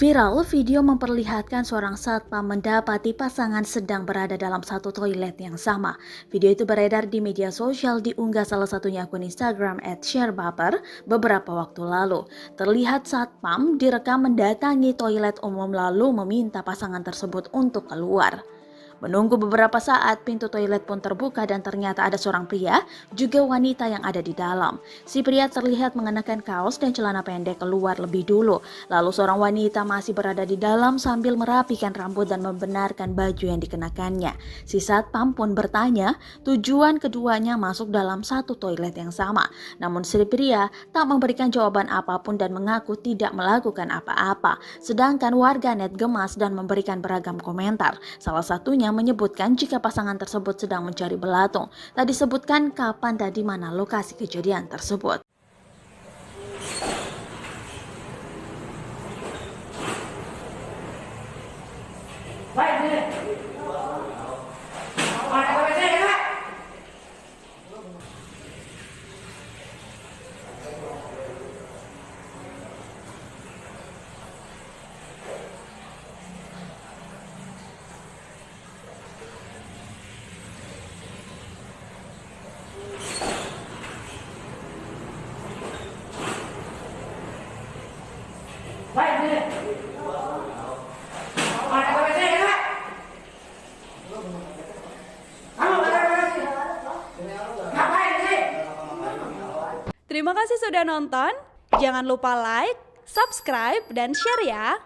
Viral video memperlihatkan seorang satpam mendapati pasangan sedang berada dalam satu toilet yang sama. Video itu beredar di media sosial, diunggah salah satunya akun Instagram @sharebaper beberapa waktu lalu. Terlihat satpam direkam mendatangi toilet umum lalu meminta pasangan tersebut untuk keluar. Menunggu beberapa saat, pintu toilet pun terbuka dan ternyata ada seorang pria, juga wanita yang ada di dalam. Si pria terlihat mengenakan kaos dan celana pendek keluar lebih dulu. Lalu seorang wanita masih berada di dalam sambil merapikan rambut dan membenarkan baju yang dikenakannya. Si satpam pun bertanya tujuan keduanya masuk dalam satu toilet yang sama. Namun si pria tak memberikan jawaban apapun dan mengaku tidak melakukan apa-apa. Sedangkan warganet gemas dan memberikan beragam komentar. Salah satunya menyebutkan jika pasangan tersebut sedang mencari belatung. Tak disebutkan kapan dan di mana lokasi kejadian tersebut. Terima kasih sudah nonton. Jangan lupa like, subscribe, dan share ya.